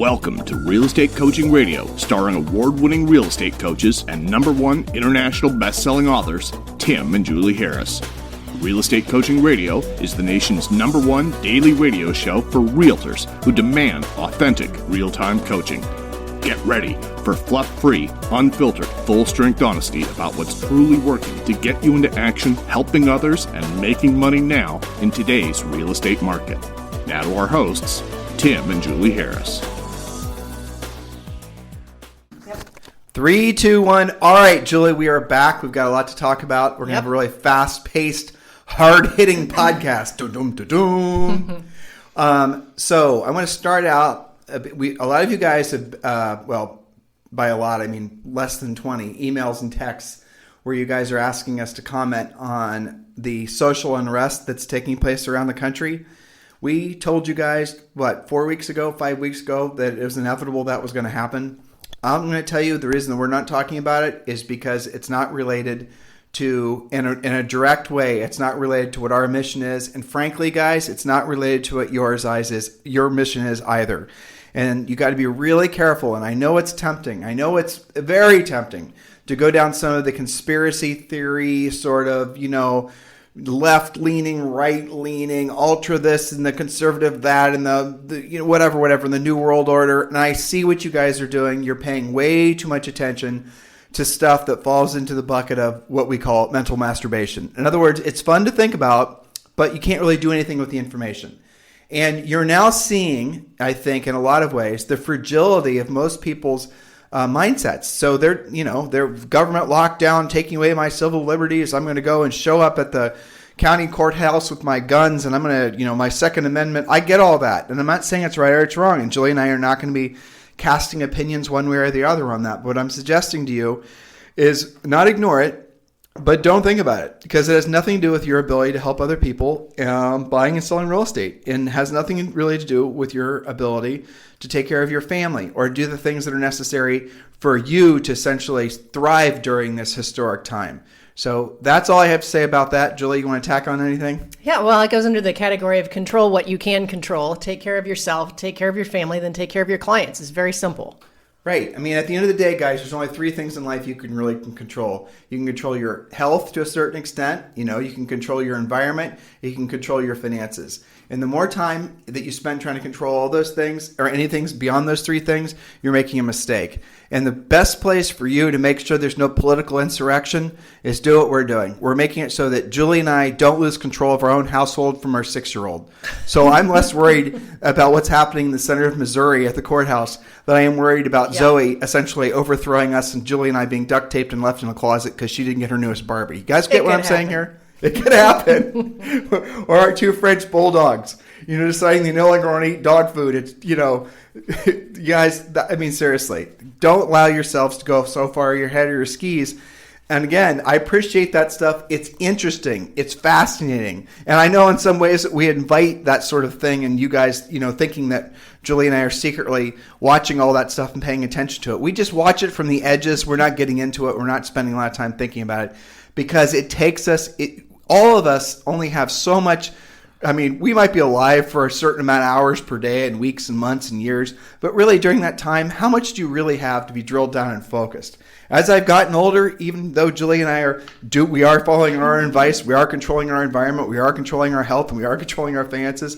Welcome to Real Estate Coaching Radio, starring award-winning real estate coaches and #1 international best-selling authors, Tim and Julie Harris. Real Estate Coaching Radio is the nation's #1 daily radio show for realtors who demand authentic, real-time coaching. Get ready for fluff-free, unfiltered, full-strength honesty about what's truly working to get you into action, helping others, and making money now in today's real estate market. Now to our hosts, Tim and Julie Harris. 3, 2, 1. All right, Julie, we are back. We've got a lot to talk about. We're going to have a really fast-paced, hard-hitting podcast. So I want to start out. A lot of you guys have, by a lot, I mean less than 20 emails and texts where you guys are asking us to comment on the social unrest that's taking place around the country. We told you guys, 4 weeks ago, 5 weeks ago, that it was inevitable that was going to happen. I'm going to tell you the reason that we're not talking about it is because it's not related to, in a direct way, it's not related to what our mission is. And frankly, guys, it's not related to what your mission is either. And you got to be really careful. And I know it's tempting. I know it's very tempting to go down some of the conspiracy theory sort of, left-leaning, right-leaning, ultra this and the conservative that and the whatever, in the New World Order. And I see what you guys are doing. You're paying way too much attention to stuff that falls into the bucket of what we call mental masturbation. In other words, it's fun to think about, but you can't really do anything with the information. And you're now seeing, I think, in a lot of ways, the fragility of most people's mindsets. So they're government lockdown, taking away my civil liberties. I'm going to go and show up at the county courthouse with my guns, and I'm going to, my Second Amendment. I get all that, and I'm not saying it's right or it's wrong. And Julie and I are not going to be casting opinions one way or the other on that. But what I'm suggesting to you is not ignore it, but don't think about it, because it has nothing to do with your ability to help other people buying and selling real estate, and has nothing really to do with your ability to take care of your family or do the things that are necessary for you to essentially thrive during this historic time. So that's all I have to say about that. Julie, you want to tack on anything? Yeah, well, it goes under the category of control what you can control. Take care of yourself, take care of your family, then take care of your clients. It's very simple. Right. I mean, at the end of the day, guys, there's only 3 things in life you can really control. You can control your health to a certain extent. You can control your environment. You can control your finances. And the more time that you spend trying to control all those things or anything beyond those 3 things, you're making a mistake. And the best place for you to make sure there's no political insurrection is do what we're doing. We're making it so that Julie and I don't lose control of our own household from our 6-year-old. So I'm less worried about what's happening in the center of Missouri at the courthouse than I am worried about Zoe essentially overthrowing us and Julie and I being duct taped and left in a closet because she didn't get her newest Barbie. You guys get what I'm saying here? It could happen. Or our 2 French bulldogs, deciding they no longer want to eat dog food. It's, you guys, seriously, don't allow yourselves to go so far your head or your skis. And again, I appreciate that stuff. It's interesting. It's fascinating. And I know in some ways we invite that sort of thing, and you guys, thinking that Julie and I are secretly watching all that stuff and paying attention to it. We just watch it from the edges. We're not getting into it. We're not spending a lot of time thinking about it because it takes us, all of us only have so much. I mean, we might be alive for a certain amount of hours per day and weeks and months and years, but really during that time, how much do you really have to be drilled down and focused? As I've gotten older, even though Julie and I we are following our advice, we are controlling our environment, we are controlling our health, and we are controlling our finances.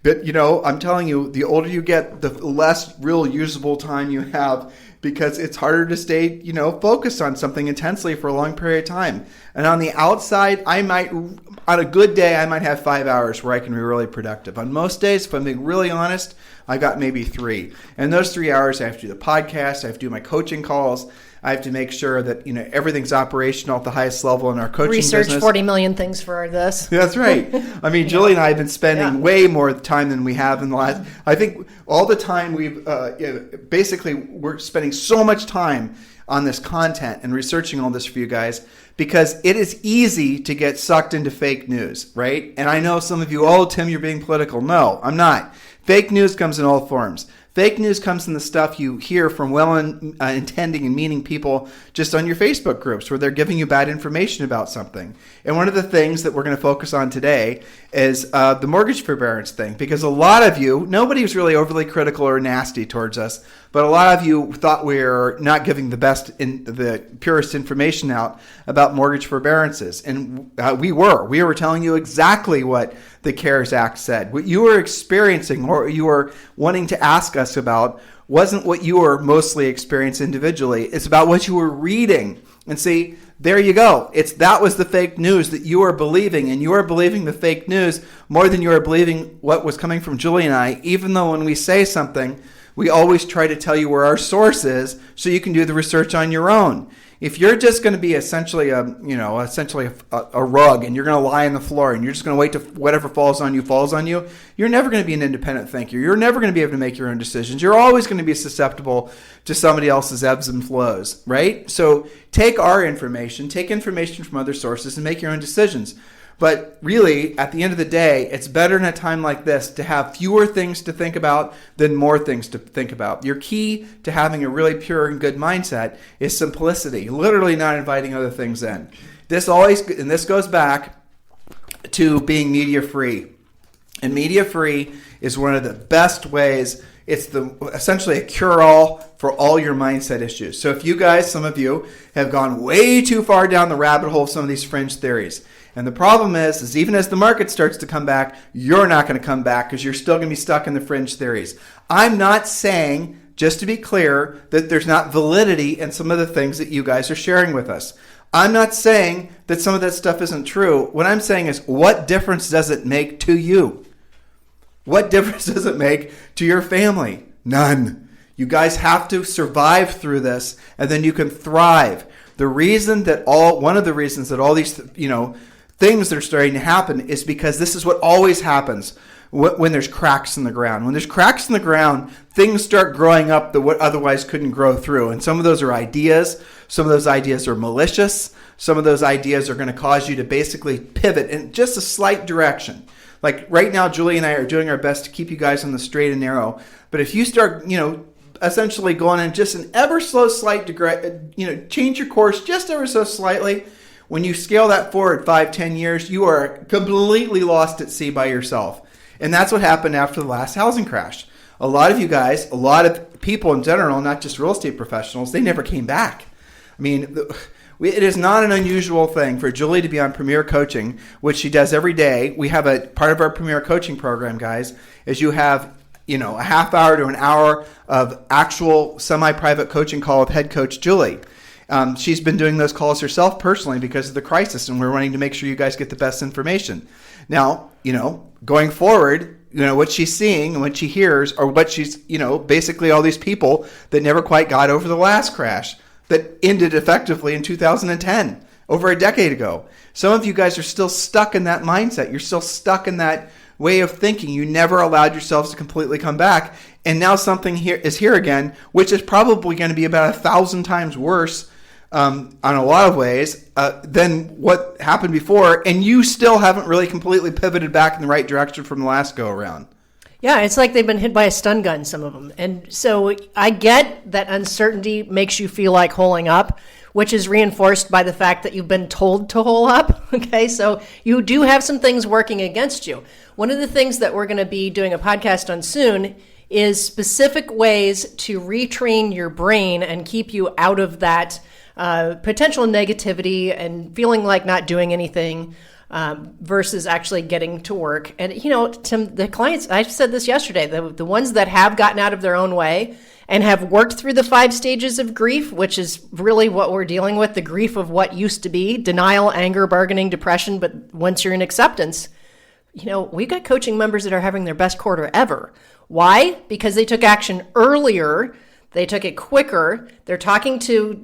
But, I'm telling you, the older you get, the less real usable time you have, because it's harder to stay, focused on something intensely for a long period of time. And on the outside, on a good day, I might have 5 hours where I can be really productive. On most days, if I'm being really honest, I got maybe 3. And those 3 hours, I have to do the podcast, I have to do my coaching calls, I have to make sure that everything's operational at the highest level in our coaching business. Research 40 million things for this. That's right. I mean, Julie and I have been spending way more time than we have in the last. I think all the time we're spending so much time on this content and researching all this for you guys because it is easy to get sucked into fake news, right? And I know some of you, Tim, you're being political. No, I'm not. Fake news comes in all forms. Fake news comes in the stuff you hear from well-intending and meaning people just on your Facebook groups where they're giving you bad information about something. And one of the things that we're going to focus on today is the mortgage forbearance thing, because a lot of you, nobody was really overly critical or nasty towards us, but a lot of you thought we were not giving the purest information out about mortgage forbearances. And we were telling you exactly what the CARES Act said. What you were experiencing or you were wanting to ask us about wasn't what you were mostly experiencing individually. It's about what you were reading. And see, there you go. That was the fake news that you are believing, and you are believing the fake news more than you are believing what was coming from Julie and I, even though when we say something, we always try to tell you where our source is so you can do the research on your own. If you're just going to be essentially a rug and you're going to lie on the floor and you're just going to wait till whatever falls on you, you're never going to be an independent thinker. You're never going to be able to make your own decisions. You're always going to be susceptible to somebody else's ebbs and flows, right? So take our information, take information from other sources and make your own decisions. But really, at the end of the day, it's better in a time like this to have fewer things to think about than more things to think about. Your key to having a really pure and good mindset is simplicity, literally not inviting other things in. This goes back to being media free. And media free is one of the best ways. It's essentially a cure-all for all your mindset issues. So if you guys, some of you, have gone way too far down the rabbit hole of some of these fringe theories, and the problem is even as the market starts to come back, you're not going to come back because you're still going to be stuck in the fringe theories. I'm not saying, just to be clear, that there's not validity in some of the things that you guys are sharing with us. I'm not saying that some of that stuff isn't true. What I'm saying is, what difference does it make to you? What difference does it make to your family? None. You guys have to survive through this, and then you can thrive. One of the reasons that all these, things that are starting to happen is because this is what always happens when there's cracks in the ground. When there's cracks in the ground, things start growing up that what otherwise couldn't grow through. And some of those are ideas. Some of those ideas are malicious. Some of those ideas are going to cause you to basically pivot in just a slight direction. Like right now, Julie and I are doing our best to keep you guys on the straight and narrow. But if you start, essentially going in just an ever so slight degree, change your course just ever so slightly, when you scale that forward 5-10 years, you are completely lost at sea by yourself. And that's what happened after the last housing crash. A lot of you guys, a lot of people in general, not just real estate professionals, they never came back. I mean, it is not an unusual thing for Julie to be on Premier Coaching, which she does every day. We have a part of our Premier Coaching program, guys, is you have a half hour to an hour of actual semi-private coaching call with head coach Julie. She's been doing those calls herself personally because of the crisis, and we're wanting to make sure you guys get the best information. Now, going forward, what she's seeing and what she hears are what she's, basically all these people that never quite got over the last crash that ended effectively in 2010, over a decade ago. Some of you guys are still stuck in that mindset. You're still stuck in that way of thinking. You never allowed yourselves to completely come back. And now something is here again, which is probably going to be about 1,000 times worse on a lot of ways than what happened before. And you still haven't really completely pivoted back in the right direction from the last go around. Yeah, it's like they've been hit by a stun gun, some of them. And so I get that uncertainty makes you feel like holing up, which is reinforced by the fact that you've been told to hole up. Okay, so you do have some things working against you. One of the things that we're going to be doing a podcast on soon is specific ways to retrain your brain and keep you out of that potential negativity and feeling like not doing anything versus actually getting to work. And, Tim, the clients, I said this yesterday, the ones that have gotten out of their own way and have worked through the 5 stages of grief, which is really what we're dealing with, the grief of what used to be, denial, anger, bargaining, depression. But once you're in acceptance, we've got coaching members that are having their best quarter ever. Why? Because they took action earlier. They took it quicker. They're talking to,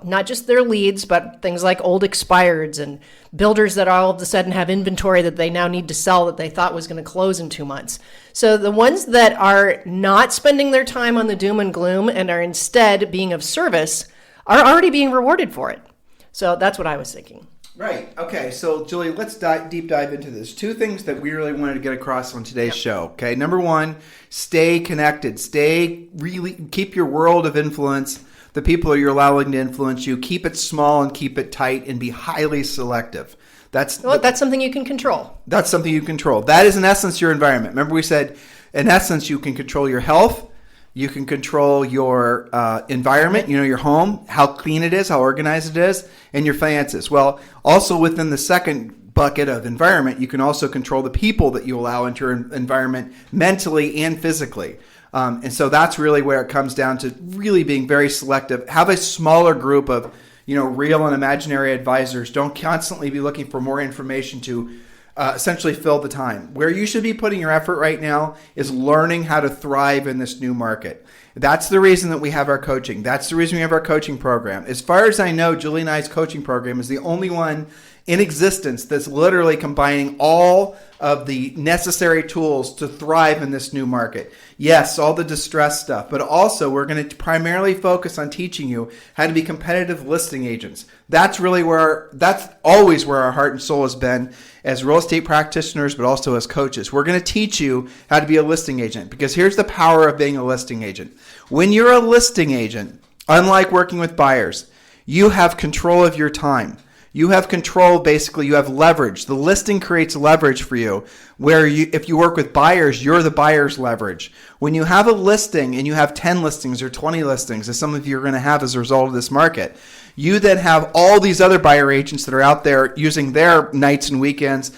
not just their leads, but things like old expireds and builders that all of a sudden have inventory that they now need to sell that they thought was going to close in 2 months. So the ones that are not spending their time on the doom and gloom and are instead being of service are already being rewarded for it. So that's what I was thinking. Right. Okay. So, Julie, let's deep dive into this. Two things that we really wanted to get across on today's show. Okay. Number one, stay connected. Keep your world of influence, the people you're allowing to influence you, keep it small and keep it tight and be highly selective. That's something you can control. That's something you control. That is, in essence, your environment. Remember we said, in essence, you can control your health. You can control your environment, your home, how clean it is, how organized it is, and your finances. Well, also within the second bucket of environment, you can also control the people that you allow into your environment mentally and physically. And so that's really where it comes down to really being very selective. Have a smaller group of, real and imaginary advisors. Don't constantly be looking for more information to essentially fill the time. Where you should be putting your effort right now is learning how to thrive in this new market. That's the reason that we have our coaching. That's the reason we have our coaching program. As far as I know, Julie and I's coaching program is the only one in existence that's literally combining all of the necessary tools to thrive in this new market. Yes, all the distress stuff, but also we're going to primarily focus on teaching you how to be competitive listing agents. That's always where our heart and soul has been as real estate practitioners, but also as coaches. We're going to teach you how to be a listing agent, because here's the power of being a listing agent. When you're a listing agent, unlike working with buyers, you have control of your time. You have control, basically, you have leverage. The listing creates leverage for you, where if you work with buyers, you're the buyer's leverage. When you have a listing and you have 10 listings or 20 listings, as some of you are going to have as a result of this market, you then have all these other buyer agents that are out there using their nights and weekends,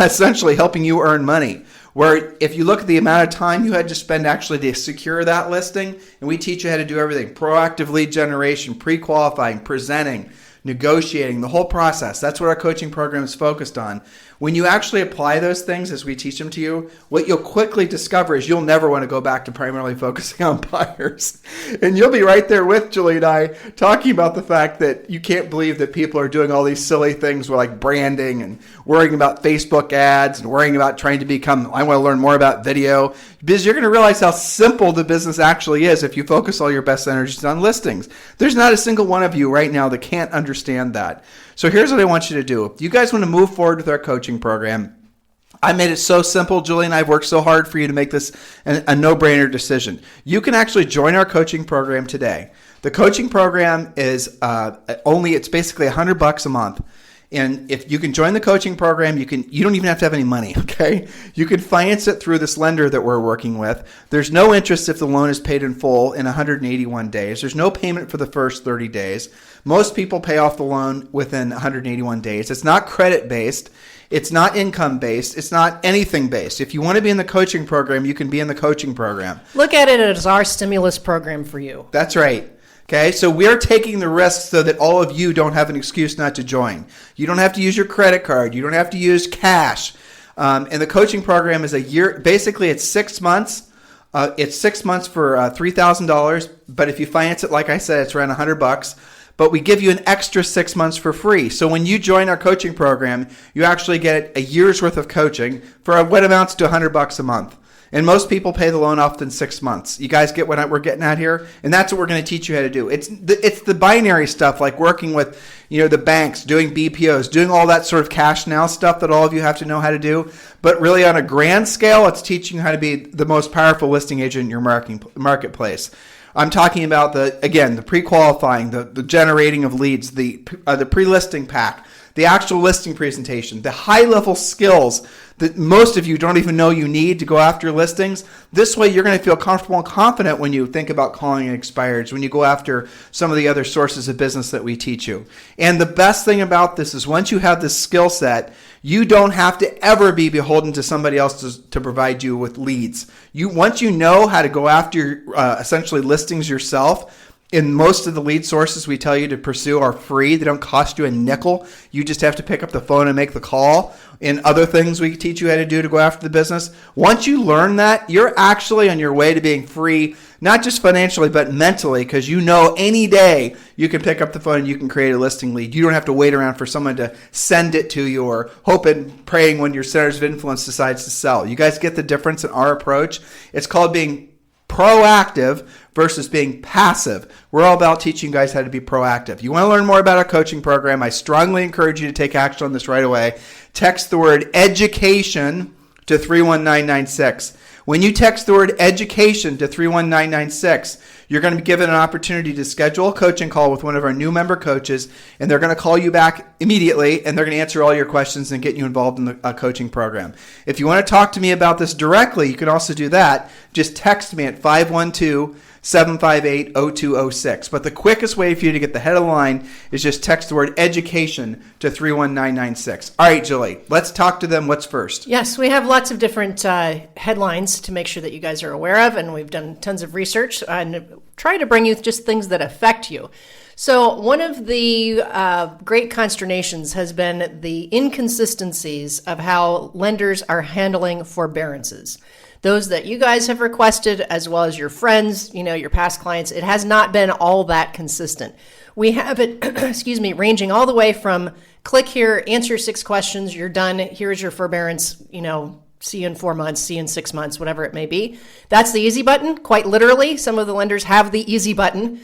essentially helping you earn money. Where if you look at the amount of time you had to spend actually to secure that listing, and we teach you how to do everything, proactive lead generation, pre-qualifying, presenting, negotiating, the whole process. That's what our coaching program is focused on. When you actually apply those things as we teach them to you, what you'll quickly discover is you'll never want to go back to primarily focusing on buyers. And you'll be right there with Julie and I talking about the fact that you can't believe that people are doing all these silly things with like branding and worrying about Facebook ads and worrying about trying to I want to learn more about video, because you're going to realize how simple the business actually is if you focus all your best energies on listings. There's not a single one of you right now that can't understand that. So here's what I want you to do. If you guys want to move forward with our coaching program, I made it so simple. Julie and I have worked so hard for you to make this a no-brainer decision. You can actually join our coaching program today. The coaching program is it's basically $100 a month. And if you can join the coaching program, you don't even have to have any money, okay? You can finance it through this lender that we're working with. There's no interest if the loan is paid in full in 181 days. There's no payment for the first 30 days. Most people pay off the loan within 181 days. It's not credit-based. It's not income-based. It's not anything-based. If you want to be in the coaching program, you can be in the coaching program. Look at it as our stimulus program for you. That's right. Okay, so we're taking the risk so that all of you don't have an excuse not to join. You don't have to use your credit card. You don't have to use cash. And the coaching program is a year. Basically, it's 6 months. It's 6 months for $3,000. But if you finance it, like I said, it's around $100. But we give you an extra 6 months for free. So when you join our coaching program, you actually get a year's worth of coaching for what amounts to $100 a month. And most people pay the loan off in 6 months. You guys get what we're getting at here? And that's what we're going to teach you how to do. It's the binary stuff, like working with the banks, doing BPOs, doing all that sort of cash now stuff that all of you have to know how to do. But really on a grand scale, it's teaching you how to be the most powerful listing agent in your marketplace. I'm talking about the pre-qualifying, the generating of leads, the pre-listing pack, the actual listing presentation, the high-level skills that most of you don't even know you need to go after listings. This way you're going to feel comfortable and confident when you think about calling expireds, when you go after some of the other sources of business that we teach you. And the best thing about this is once you have this skill set, you don't have to ever be beholden to somebody else to provide you with leads. Once you know how to go after essentially listings yourself, and most of the lead sources we tell you to pursue are free. They don't cost you a nickel. You just have to pick up the phone and make the call. And other things we teach you how to do to go after the business. Once you learn that, you're actually on your way to being free, not just financially, but mentally, because any day you can pick up the phone and you can create a listing lead. You don't have to wait around for someone to send it to you or hope and praying when your centers of influence decides to sell. You guys get the difference in our approach? It's called being proactive versus being passive. We're all about teaching you guys how to be proactive. You want to learn more about our coaching program? I strongly encourage you to take action on this right away. Text the word education to 31996. When you text the word education to 31996, you're going to be given an opportunity to schedule a coaching call with one of our new member coaches, and they're going to call you back immediately, and they're going to answer all your questions and get you involved in the coaching program. If you want to talk to me about this directly, you can also do that. Just text me at 512-758-0206. But the quickest way for you to get the head of the line is just text the word education to 31996. All right, Julie, let's talk to them. What's first? Yes, we have lots of different headlines to make sure that you guys are aware of, and we've done tons of research and try to bring you just things that affect you. So one of the great consternations has been the inconsistencies of how lenders are handling forbearances. Those that you guys have requested, as well as your friends, your past clients, it has not been all that consistent. We have it, ranging all the way from click here, answer 6 questions, you're done, here's your forbearance, see you in 4 months, see you in 6 months, whatever it may be. That's the easy button. Quite literally, some of the lenders have the easy button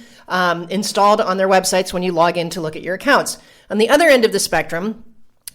installed on their websites when you log in to look at your accounts. On the other end of the spectrum,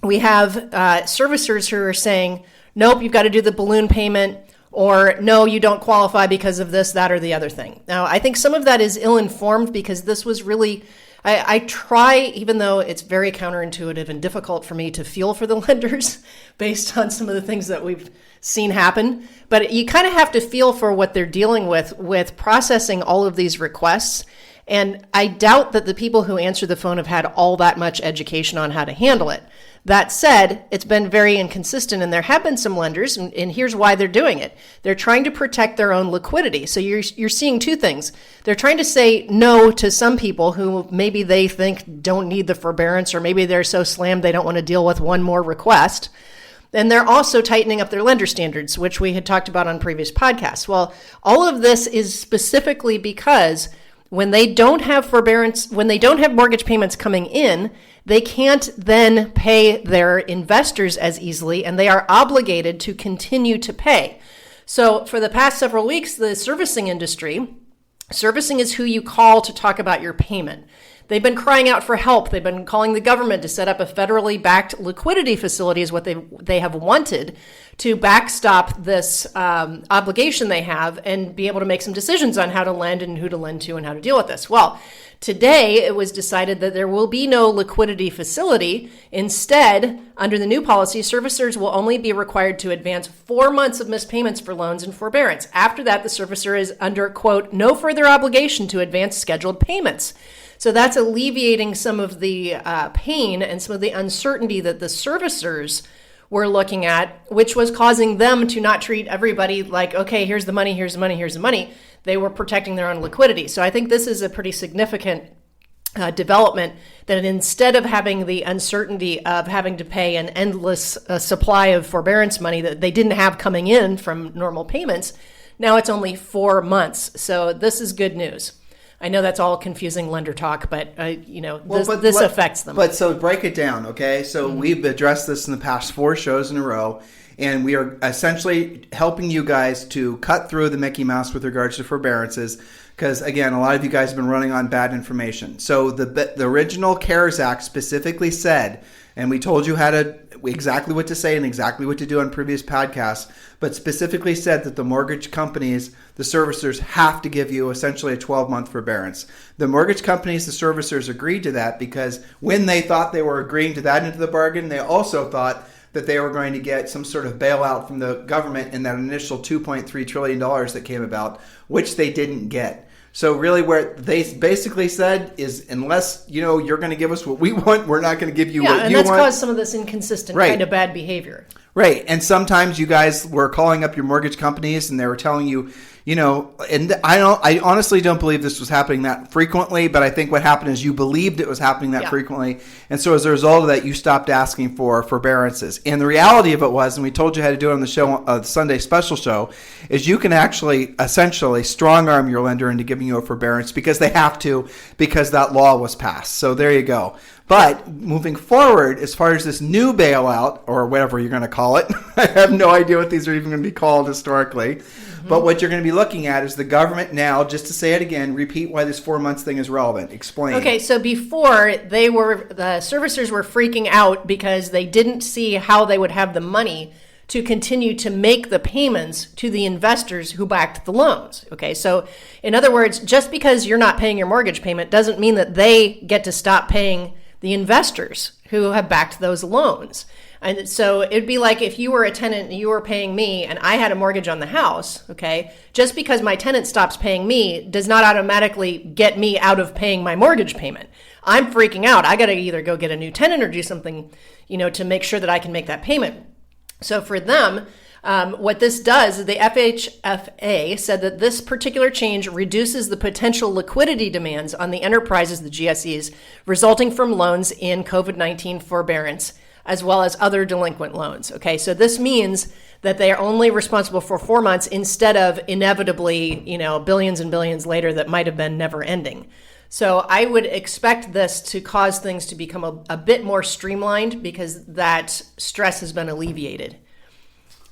we have servicers who are saying, nope, you've got to do the balloon payment, or no, you don't qualify because of this, that, or the other thing. Now, I think some of that is ill-informed because this was really, I try, even though it's very counterintuitive and difficult for me to feel for the lenders based on some of the things that we've seen happen, but you kind of have to feel for what they're dealing with processing all of these requests. And I doubt that the people who answer the phone have had all that much education on how to handle it. That said, it's been very inconsistent, and there have been some lenders, and here's why they're doing it. They're trying to protect their own liquidity. So you're seeing two things. They're trying to say no to some people who maybe they think don't need the forbearance, or maybe they're so slammed they don't want to deal with one more request. And they're also tightening up their lender standards, which we had talked about on previous podcasts. Well, all of this is specifically because when they don't have forbearance, when they don't have mortgage payments coming in, they can't then pay their investors as easily, and they are obligated to continue to pay. So for the past several weeks, the servicing industry, servicing is who you call to talk about your payment. They've been crying out for help. They've been calling the government to set up a federally backed liquidity facility is what they have wanted to backstop this obligation they have and be able to make some decisions on how to lend and who to lend to and how to deal with this. Well, today it was decided that there will be no liquidity facility. Instead, under the new policy, servicers will only be required to advance 4 months of missed payments for loans and forbearance. After that, the servicer is under, quote, no further obligation to advance scheduled payments. So that's alleviating some of the pain and some of the uncertainty that the servicers were looking at, which was causing them to not treat everybody like, okay, here's the money, here's the money, here's the money. They were protecting their own liquidity. So I think this is a pretty significant development, that instead of having the uncertainty of having to pay an endless supply of forbearance money that they didn't have coming in from normal payments, now it's only 4 months. So this is good news. I know that's all confusing lender talk, but this affects them. But so break it down, okay? So we've addressed this in the past 4 shows in a row, and we are essentially helping you guys to cut through the Mickey Mouse with regards to forbearances, because again, a lot of you guys have been running on bad information. So the original CARES Act specifically said, and we told you exactly what to say and exactly what to do on previous podcasts, but specifically said that the mortgage companies, the servicers, have to give you essentially a 12-month forbearance. The mortgage companies, the servicers, agreed to that because when they thought they were agreeing to that into the bargain, they also thought that they were going to get some sort of bailout from the government in that initial $2.3 trillion that came about, which they didn't get. So really what they basically said is, unless you're going to give us what we want, we're not going to give you what you want. Yeah, and that's caused some of this inconsistent kind of bad behavior. Right. And sometimes you guys were calling up your mortgage companies and they were telling you, and I honestly don't believe this was happening that frequently, but I think what happened is you believed it was happening that frequently. And so as a result of that, you stopped asking for forbearances. And the reality of it was, and we told you how to do it on the show, the Sunday special show, is you can actually essentially strong arm your lender into giving you a forbearance because they have to, because that law was passed. So there you go. But moving forward, as far as this new bailout, or whatever you're going to call it, I have no idea what these are even going to be called historically. But what you're going to be looking at is the government now, just to say it again, repeat why this 4 months thing is relevant. Explain. Okay, so before the servicers were freaking out because they didn't see how they would have the money to continue to make the payments to the investors who backed the loans. Okay, so in other words, just because you're not paying your mortgage payment doesn't mean that they get to stop paying the investors who have backed those loans. And so it'd be like if you were a tenant and you were paying me and I had a mortgage on the house, okay, just because my tenant stops paying me does not automatically get me out of paying my mortgage payment. I'm freaking out. I got to either go get a new tenant or do something, to make sure that I can make that payment. So for them, what this does, the FHFA said that this particular change reduces the potential liquidity demands on the enterprises, the GSEs, resulting from loans in COVID-19 forbearance, as well as other delinquent loans. Okay, so this means that they are only responsible for 4 months instead of inevitably, billions and billions later that might have been never ending. So I would expect this to cause things to become a bit more streamlined because that stress has been alleviated.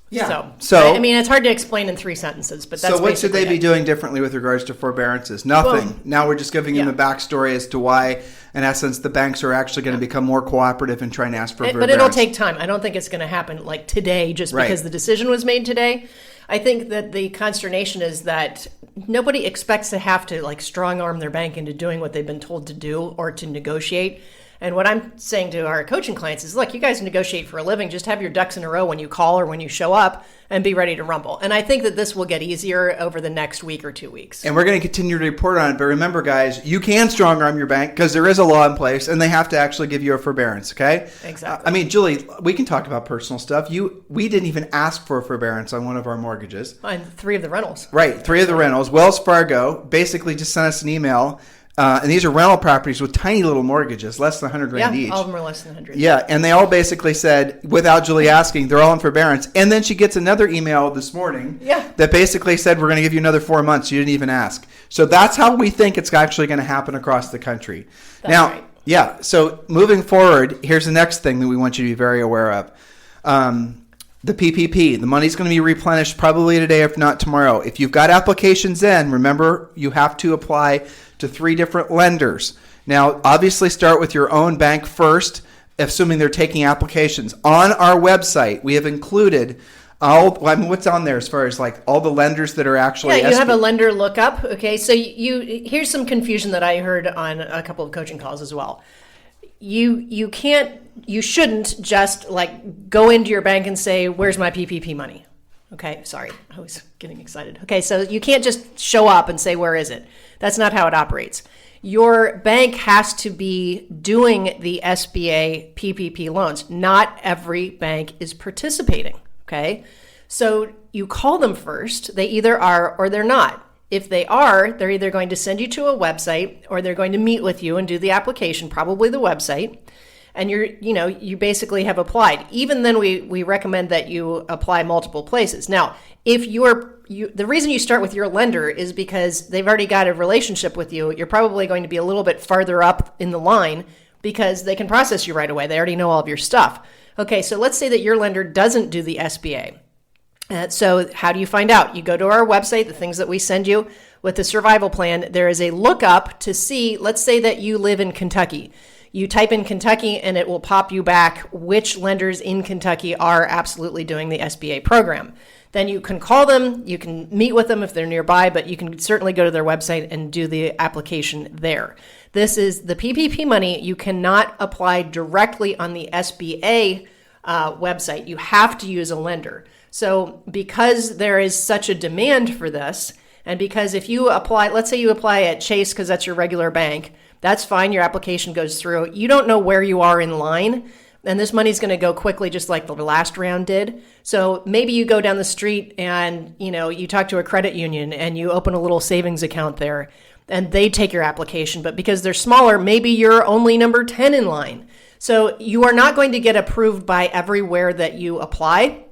Yeah. So I mean, it's hard to explain in 3 sentences, but that's so what should they be doing differently with regards to forbearances? Nothing. Boom. Now we're just giving them a backstory as to why, in essence, the banks are actually going to become more cooperative in trying to ask for forbearance. But it'll take time. I don't think it's going to happen like today just because the decision was made today. I think that the consternation is that nobody expects to have to strong arm their bank into doing what they've been told to do or to negotiate. And what I'm saying to our coaching clients is, look, you guys negotiate for a living. Just have your ducks in a row when you call or when you show up and be ready to rumble. And I think that this will get easier over the next week or 2 weeks. And we're going to continue to report on it. But remember, guys, you can strong arm your bank because there is a law in place and they have to actually give you a forbearance, okay? Exactly. Julie, we can talk about personal stuff. We didn't even ask for a forbearance on one of our mortgages. On 3 of the rentals. Right, 3 of the rentals. Wells Fargo basically just sent us an email. And these are rental properties with tiny little mortgages, less than $100 each. Yeah, all of them are less than 100. Yeah, and they all basically said, without Julie asking, they're all in forbearance. And then she gets another email this morning that basically said, we're going to give you another 4 months. You didn't even ask. So that's how we think it's actually going to happen across the country. That's right. Yeah, so moving forward, here's the next thing that we want you to be very aware of. The PPP, the money's going to be replenished probably today, if not tomorrow. If you've got applications in, remember, you have to apply to 3 different lenders. Now, obviously start with your own bank first, assuming they're taking applications. On our website, we have included what's on there as far as all the lenders that are actually... Yeah, you have a lender lookup. Okay, so here's some confusion that I heard on a couple of coaching calls as well. You shouldn't just go into your bank and say, where's my PPP money? Okay, sorry, I was getting excited. Okay, so you can't just show up and say, where is it? That's not how it operates. Your bank has to be doing the SBA PPP loans. Not every bank is participating, okay? So you call them first. They either are or they're not. If they are, they're either going to send you to a website or they're going to meet with you and do the application, probably the website. And you basically have applied. Even then, we recommend that you apply multiple places. Now, if the reason you start with your lender is because they've already got a relationship with you, you're probably going to be a little bit farther up in the line because they can process you right away. They already know all of your stuff. Okay, so let's say that your lender doesn't do the SBA. So how do you find out? You go to our website, the things that we send you with the survival plan. There is a lookup to see, let's say that you live in Kentucky. You type in Kentucky and it will pop you back which lenders in Kentucky are absolutely doing the SBA program. Then you can call them, you can meet with them if they're nearby, but you can certainly go to their website and do the application there. This is the PPP money. You cannot apply directly on the SBA website. You have to use a lender. So because there is such a demand for this, and because if you apply, let's say you apply at Chase because that's your regular bank, that's fine. Your application goes through. You don't know where you are in line, and this money's going to go quickly just like the last round did. So maybe you go down the street and, you talk to a credit union and you open a little savings account there and they take your application. But because they're smaller, maybe you're only number 10 in line. So you are not going to get approved by everywhere that you apply.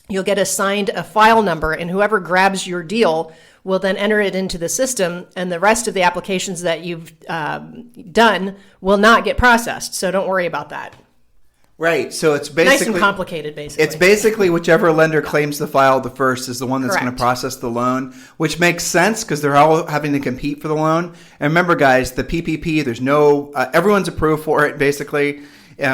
You'll get assigned a file number, and whoever grabs your deal will then enter it into the system, and the rest of the applications that you've done will not get processed. So don't worry about that. Right. So it's Nice basically and complicated, basically. It's basically whichever lender claims the file the first is the one that's going to Correct. process the loan, which makes sense because they're all having to compete for the loan. And remember, guys, the PPP, there's no everyone's approved for it, basically.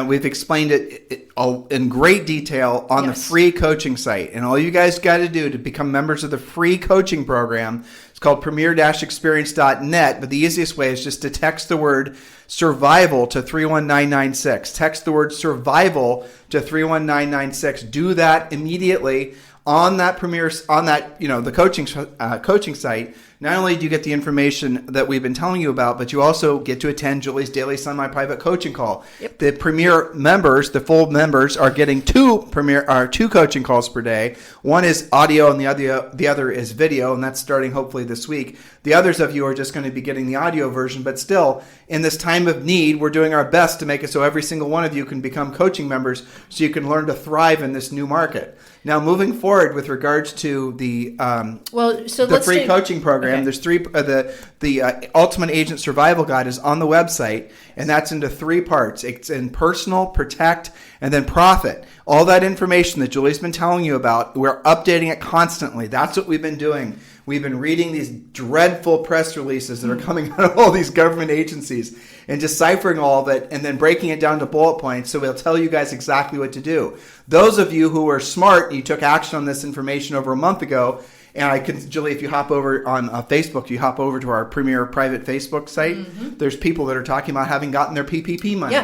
We've explained it all in great detail on the free coaching site. And all you guys got to do to become members of the free coaching program, it's called premier-experience.net. But the easiest way is just to text the word survival to 31996. Text the word survival to 31996. Do that immediately on that the coaching site. Not only do you get the information that we've been telling you about, but you also get to attend Julie's daily semi-private coaching call. Yep. The Premier members, the full members, are getting two coaching calls per day. One is audio, and the other is video, and that's starting hopefully this week. The others of you are just going to be getting the audio version, but still, in this time of need, we're doing our best to make it so every single one of you can become coaching members, so you can learn to thrive in this new market. Now, moving forward with regards to the free coaching program, okay. There's three. The Ultimate Agent Survival Guide is on the website, and that's into three parts. It's in personal, protect, and then profit. All that information that Julie's been telling you about, we're updating it constantly. That's what we've been doing. We've been reading these dreadful press releases that are coming out of all these government agencies and deciphering all of it and then breaking it down to bullet points so we'll tell you guys exactly what to do. Those of you who are smart and you took action on this information over a month ago, and Julie, if you hop over on Facebook, you hop over to our Premier private Facebook site, there's people that are talking about having gotten their PPP money.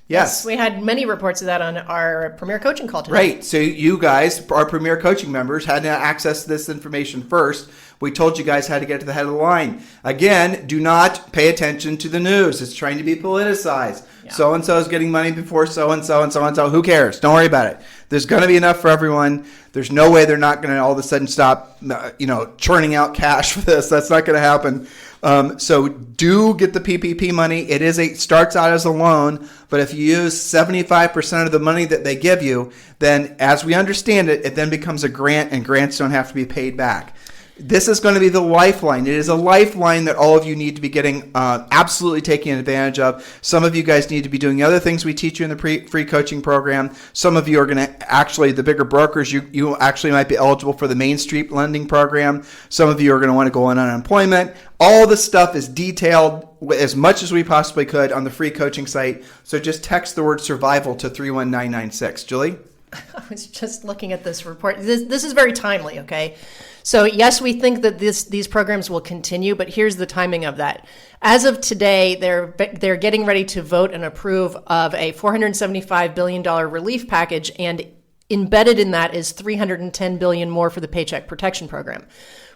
Yes, we had many reports of that on our Premier coaching call today. Right. So you guys, our Premier coaching members, had to access this information first. We told you guys how to get to the head of the line. Again, do not pay attention to the news. It's trying to be politicized. Yeah. So-and-so is getting money before so-and-so and so-and-so. Who cares? Don't worry about it. There's going to be enough for everyone. There's no way they're not going to all of a sudden stop, churning out cash for this. That's not going to happen. So do get the PPP money. It starts out as a loan, but if you use 75% of the money that they give you, then as we understand it, it then becomes a grant, and grants don't have to be paid back. This is going to be the lifeline. It is a lifeline that all of you need to be getting absolutely taking advantage of. Some of you guys need to be doing the other things we teach you in the free coaching program. Some of you are going to actually, the bigger brokers, you actually might be eligible for the Main Street lending program. Some of you are going to want to go on unemployment. All this stuff is detailed as much as we possibly could on the free coaching site. So just text the word survival to 31996. Julie? I was just looking at this report. This is very timely, okay? So yes, we think that these programs will continue, but here's the timing of that. As of today, they're getting ready to vote and approve of a $475 billion relief package, and embedded in that is $310 billion more for the Paycheck Protection Program,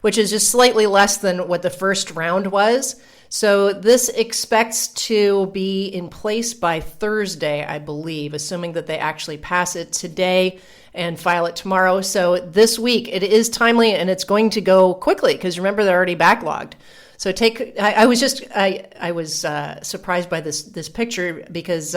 which is just slightly less than what the first round was. So this expects to be in place by Thursday, I believe, assuming that they actually pass it today and file it tomorrow. So this week, it is timely, and it's going to go quickly because remember, they're already backlogged. So I was surprised by this picture because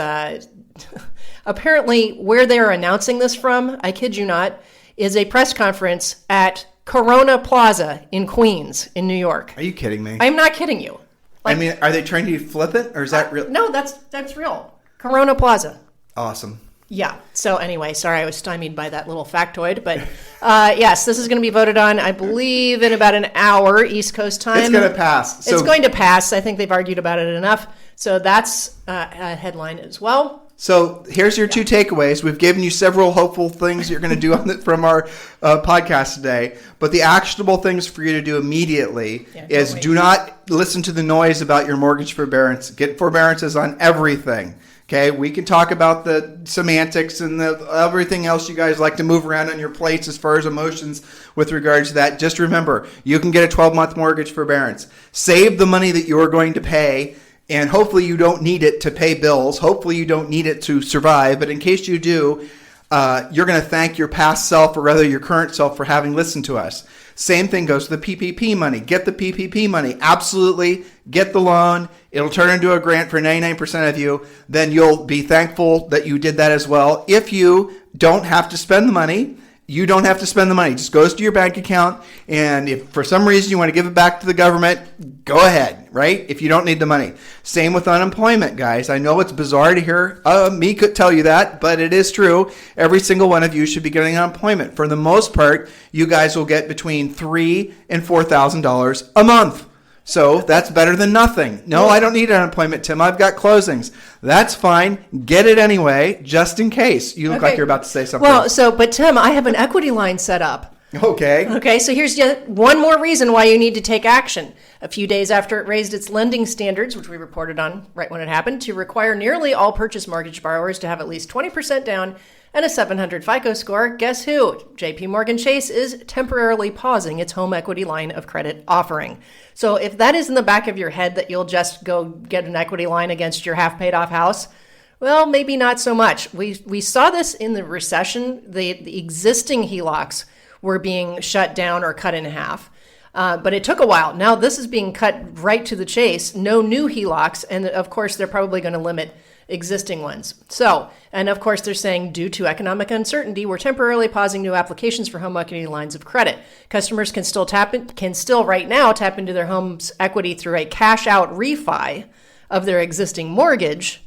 apparently where they're announcing this from, I kid you not, is a press conference at Corona Plaza in Queens in New York. Are you kidding me? I'm not kidding you. Are they trying to flip it, or is that real? No, that's real. Corona Plaza. Awesome. Yeah. So anyway, sorry, I was stymied by that little factoid, but yes, this is going to be voted on, I believe, in about an hour East Coast time. It's going to pass. It's going to pass. I think they've argued about it enough. So that's a headline as well. So here's your two takeaways. We've given you several hopeful things you're going to do from our podcast today. But the actionable things for you to do immediately is do not listen to the noise about your mortgage forbearance. Get forbearances on everything. Okay, we can talk about the semantics and everything else you guys like to move around on your plates as far as emotions with regards to that. Just remember, you can get a 12-month mortgage forbearance. Save the money that you're going to pay. And hopefully you don't need it to pay bills. Hopefully you don't need it to survive. But in case you do, you're going to thank your past self, or rather your current self, for having listened to us. Same thing goes to the PPP money. Get the PPP money. Absolutely. Get the loan. It'll turn into a grant for 99% of you. Then you'll be thankful that you did that as well. If you don't have to spend the money you don't have to spend the money. It just goes to your bank account. And if for some reason you want to give it back to the government, go ahead, right? If you don't need the money. Same with unemployment, guys. I know it's bizarre to hear me could tell you that, but it is true. Every single one of you should be getting unemployment. For the most part, you guys will get between $3,000 and $4,000 a month. So that's better than nothing. No, I don't need unemployment, Tim. I've got closings. That's fine. Get it anyway, just in case. You look like you're about to say something. Well, but Tim, I have an equity line set up. Okay, so here's yet one more reason why you need to take action. A few days after it raised its lending standards, which we reported on right when it happened, to require nearly all purchase mortgage borrowers to have at least 20% down and a 700 FICO score, guess who? JP Morgan Chase is temporarily pausing its home equity line of credit offering. So if that is in the back of your head that you'll just go get an equity line against your half paid off house, well, maybe not so much. We saw this in the recession. The existing HELOCs were being shut down or cut in half. But it took a while. Now this is being cut right to the chase. No new HELOCs. And of course, they're probably going to limit existing ones. So, and of course, they're saying due to economic uncertainty, we're temporarily pausing new applications for home equity lines of credit. Customers can still right now tap into their home's equity through a cash out refi of their existing mortgage,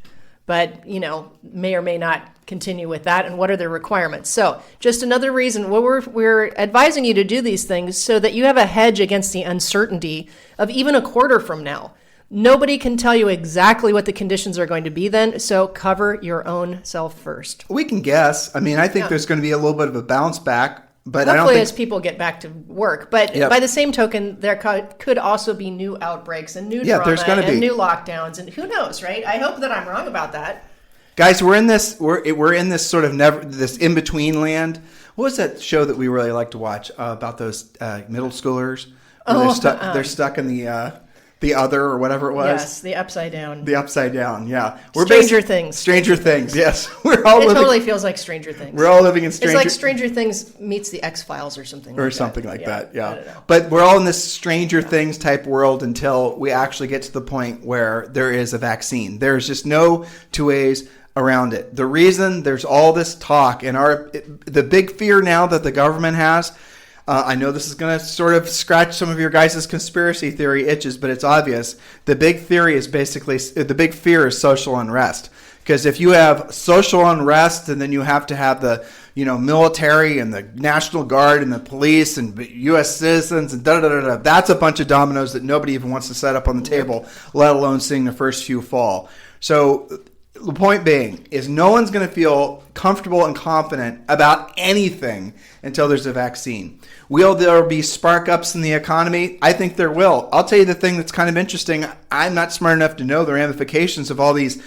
but may or may not continue with that. And what are their requirements? So just another reason we're advising you to do these things so that you have a hedge against the uncertainty of even a quarter from now. Nobody can tell you exactly what the conditions are going to be then, so cover your own self first. We can guess. I mean, I think there's going to be a little bit of a bounce back, but hopefully I don't think as people get back to work. But by the same token, there could also be new outbreaks and new drama and new lockdowns, and who knows, right? I hope that I'm wrong about that. Guys, we're in this sort of this in between land. What was that show that we really like to watch about those middle schoolers? They're stuck in the other or whatever it was. Yes, the upside down. The upside down, yeah. Stranger Things. Stranger Things, yes. It totally feels like Stranger Things. We're all living in Stranger Things. It's like Stranger Things meets the X-Files or something like that. Or something like that, yeah. I don't know. But we're all in this Stranger Things type world until we actually get to the point where there is a vaccine. There's just no two ways around it. The reason there's all this talk and the big fear now that the government has, I know this is going to sort of scratch some of your guys' conspiracy theory itches, but it's obvious. The big fear is social unrest. Because if you have social unrest and then you have to have the military and the National Guard and the police and U.S. citizens and that's a bunch of dominoes that nobody even wants to set up on the table, let alone seeing the first few fall. So the point being is no one's going to feel comfortable and confident about anything until there's a vaccine. Will there be spark-ups in the economy? I think there will. I'll tell you the thing that's kind of interesting. I'm not smart enough to know the ramifications of all these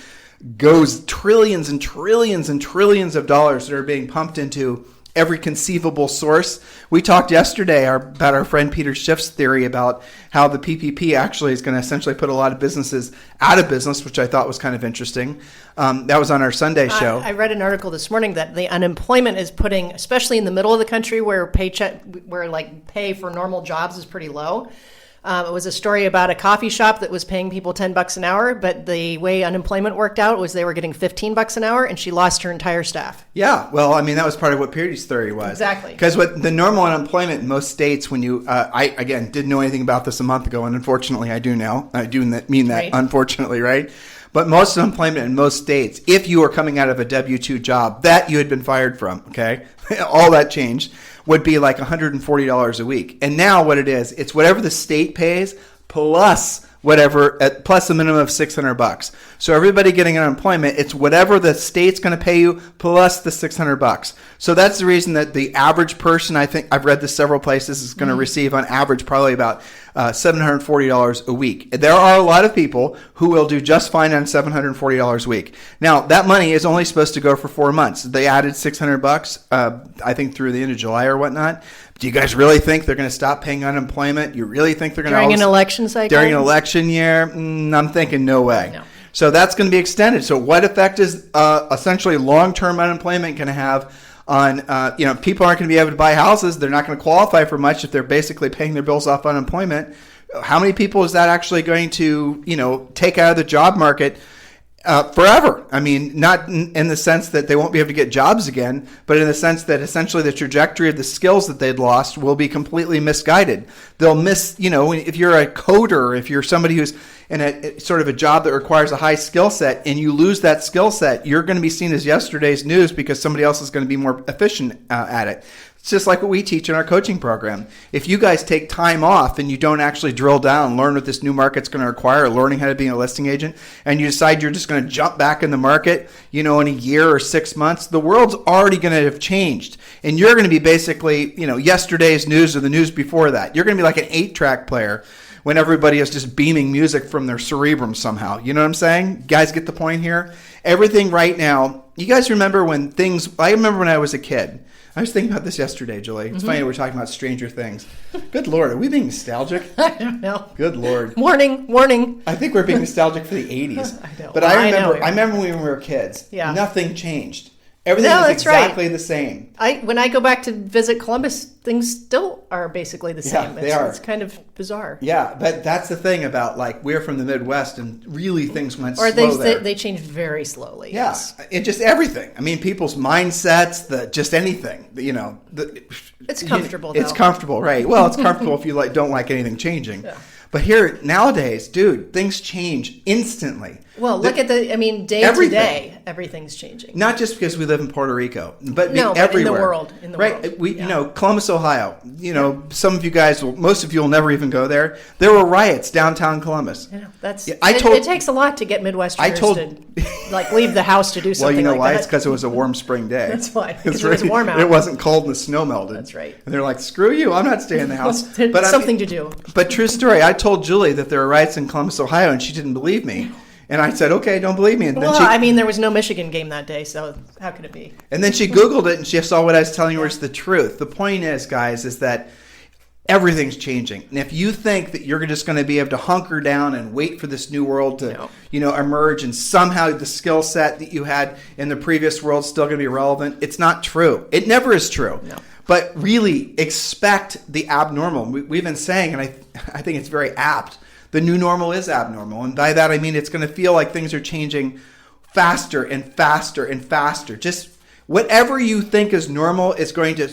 trillions and trillions and trillions of dollars that are being pumped into every conceivable source. We talked yesterday about our friend Peter Schiff's theory about how the PPP actually is going to essentially put a lot of businesses out of business, which I thought was kind of interesting. That was on our Sunday show. I read an article this morning that the unemployment is putting, especially in the middle of the country where pay for normal jobs is pretty low. It was a story about a coffee shop that was paying people $10 an hour, but the way unemployment worked out was they were getting $15 an hour, and she lost her entire staff. Yeah, well, I mean, that was part of what Peter's theory was. Exactly. Because what the normal unemployment in most states, when you, I again didn't know anything about this a month ago, and unfortunately I do now. I do mean that, right. Unfortunately, right? But most unemployment in most states, if you were coming out of a W-2 job that you had been fired from, okay, all that changed, would be like $140 a week. And now what it is, it's whatever the state pays plus plus a minimum of $600. So everybody getting unemployment, it's whatever the state's going to pay you plus the $600. So that's the reason that the average person, I think I've read this several places, is going to receive on average probably about $740 a week. There are a lot of people who will do just fine on $740 a week. Now that money is only supposed to go for 4 months. They added $600, I think through the end of July or whatnot. Do you guys really think they're going to stop paying unemployment? You really think they're going to during an election cycle? During an election year? I'm thinking no way. No. So that's going to be extended. So what effect is essentially long-term unemployment going to have on, people aren't going to be able to buy houses. They're not going to qualify for much if they're basically paying their bills off unemployment. How many people is that actually going to, take out of the job market? Forever. I mean, not in the sense that they won't be able to get jobs again, but in the sense that essentially the trajectory of the skills that they'd lost will be completely misguided. They'll miss, if you're a coder, if you're somebody who's in a sort of a job that requires a high skill set and you lose that skill set, you're going to be seen as yesterday's news because somebody else is going to be more efficient at it. It's just like what we teach in our coaching program. If you guys take time off and you don't actually drill down, learn what this new market's going to require, learning how to be a listing agent, and you decide you're just going to jump back in the market, in a year or 6 months, the world's already going to have changed. And you're going to be basically, yesterday's news or the news before that. You're going to be like an 8-track player when everybody is just beaming music from their cerebrum somehow. You know what I'm saying? You guys get the point here? Everything right now, you guys remember I remember when I was a kid. I was thinking about this yesterday, Julie. It's funny we're talking about Stranger Things. Good Lord, are we being nostalgic? I don't know. Good Lord. Warning. I think we're being nostalgic for the 80s. I know. But I remember when we were kids. Yeah. Nothing changed. Everything was exactly the same. When I go back to visit Columbus, things still are basically the same. Yeah, they are. It's kind of bizarre. Yeah, but that's the thing about we're from the Midwest and really things went slow there. They changed very slowly. Yeah, Yes. It just everything. I mean, people's mindsets, just anything. It's comfortable. It's comfortable, right? Well, it's comfortable if you don't like anything changing. Yeah. But here nowadays, dude, things change instantly. Well, look at day to day, everything's changing. Not just because we live in Puerto Rico, but everywhere. in the world. Right? Columbus, Ohio. Some of you guys most of you will never even go there. There were riots downtown Columbus. It takes a lot to get Midwesterners to leave the house to do something. Well, you know why? That. It's because it was a warm spring day. That's why. Because it was warm out. It wasn't cold and the snow melted. That's right. And they're like, "Screw you! I'm not staying in the house." But something to do. But true story. I told Julie that there were riots in Columbus, Ohio, and she didn't believe me. And I said, okay, don't believe me. And then there was no Michigan game that day, so how could it be? And then she Googled it, and she saw what I was telling her was the truth. The point is, guys, is that everything's changing. And if you think that you're just going to be able to hunker down and wait for this new world to, emerge, and somehow the skill set that you had in the previous world is still going to be relevant, it's not true. It never is true. No. But really expect the abnormal. We've been saying, and I think it's very apt, the new normal is abnormal. And by that, I mean it's going to feel like things are changing faster and faster and faster. Just whatever you think is normal is going to,